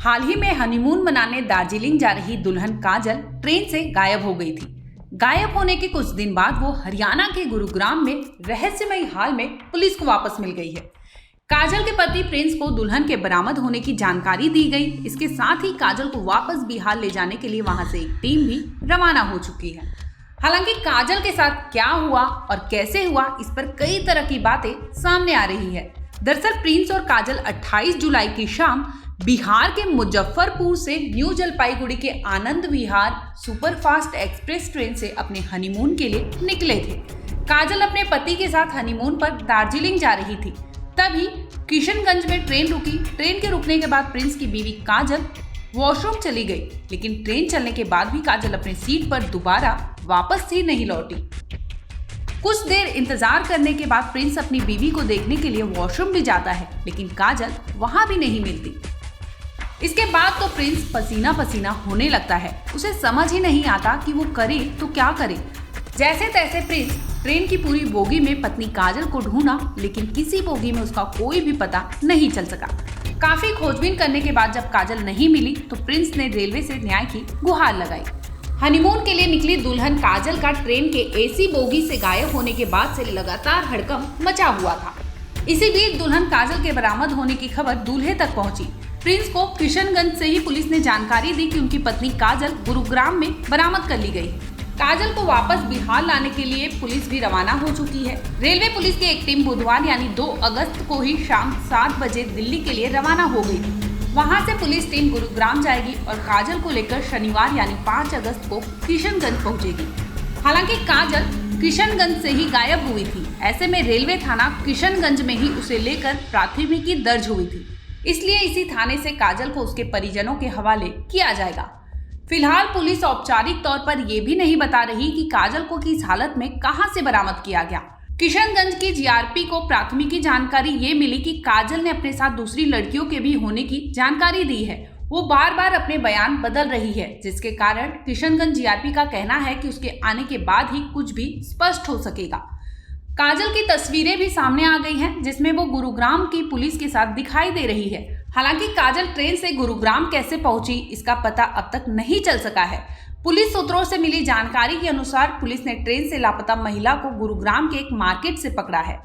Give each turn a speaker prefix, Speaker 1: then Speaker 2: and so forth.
Speaker 1: हाल ही में हनीमून मनाने दार्जिलिंग जा रही दुल्हन काजल ट्रेन से गायब हो गई थी। गायब होने के कुछ दिन बाद वो हरियाणा के गुरुग्राम में रहस्यमयी हाल में पुलिस को वापस मिल गई है। काजल के पति प्रिंस को दुल्हन के बरामद होने की जानकारी दी गई। इसके साथ ही काजल को वापस बिहार ले जाने के लिए वहां से एक टीम भी रवाना हो चुकी है। हालांकि काजल के साथ क्या हुआ और कैसे हुआ, इस पर कई तरह की बातें सामने आ रही है। दरअसल प्रिंस और काजल 28 जुलाई की शाम बिहार के मुजफ्फरपुर से न्यू जलपाईगुड़ी के Anand Vihar superfast express train से अपने हनीमून के लिए निकले थे। काजल अपने पति के साथ हनीमून पर दार्जिलिंग जा रही थी। तभी किशनगंज में ट्रेन रुकी। ट्रेन के रुकने के बाद प्रिंस की बीवी काजल वॉशरूम चली गई, लेकिन ट्रेन चलने के बाद भी काजल अपनी सीट पर दोबारा वापस ही नहीं लौटी। कुछ देर इंतजार करने के बाद प्रिंस अपनी बीवी को देखने के लिए वॉशरूम भी जाता है, लेकिन काजल वहां भी नहीं मिलती। इसके बाद तो प्रिंस पसीना पसीना होने लगता है। उसे समझ ही नहीं आता कि वो करे तो क्या करे। जैसे तैसे प्रिंस ट्रेन की पूरी बोगी में पत्नी काजल को ढूंढा, लेकिन किसी बोगी में उसका कोई भी पता नहीं चल सका। काफी खोजबीन करने के बाद जब काजल नहीं मिली तो प्रिंस ने रेलवे से न्याय की गुहार लगाई। हनीमून के लिए निकली दुल्हन काजल का ट्रेन के एसी बोगी से गायब होने के बाद से लगातार हड़कंप मचा हुआ था। इसी बीच दुल्हन काजल के बरामद होने की खबर दूल्हे तक पहुंची। प्रिंस को किशनगंज से ही पुलिस ने जानकारी दी कि उनकी पत्नी काजल गुरुग्राम में बरामद कर ली गई। काजल को वापस बिहार लाने के लिए पुलिस भी रवाना हो चुकी है। रेलवे पुलिस की एक टीम बुधवार यानी 2 अगस्त को ही शाम 7 बजे दिल्ली के लिए रवाना हो गई थी। वहां से पुलिस टीम गुरुग्राम जाएगी और काजल को लेकर शनिवार यानी 5 अगस्त को किशनगंज पहुंचेगी। हालांकि काजल किशनगंज से ही गायब हुई थी। ऐसे में रेलवे थाना किशनगंज में ही उसे लेकर प्राथमिकी दर्ज हुई थी। इसलिए इसी थाने से काजल को उसके परिजनों के हवाले किया जाएगा। फिलहाल पुलिस औपचारिक तौर पर यह भी नहीं बता रही कि काजल को किस हालत में कहां से बरामद किया गया। किशनगंज की जीआरपी को प्राथमिकी जानकारी ये मिली कि काजल ने अपने साथ दूसरी लड़कियों के भी होने की जानकारी दी है। वो बार बार अपने बयान बदल रही है, जिसके कारण किशनगंज जीआरपी का कहना है कि उसके आने के बाद ही कुछ भी स्पष्ट हो सकेगा। काजल की तस्वीरें भी सामने आ गई हैं, जिसमें वो गुरुग्राम की पुलिस के साथ दिखाई दे रही है। हालांकि काजल ट्रेन से गुरुग्राम कैसे पहुंची, इसका पता अब तक नहीं चल सका है। पुलिस सूत्रों से मिली जानकारी के अनुसार पुलिस ने ट्रेन से लापता महिला को गुरुग्राम के एक मार्केट से पकड़ा है।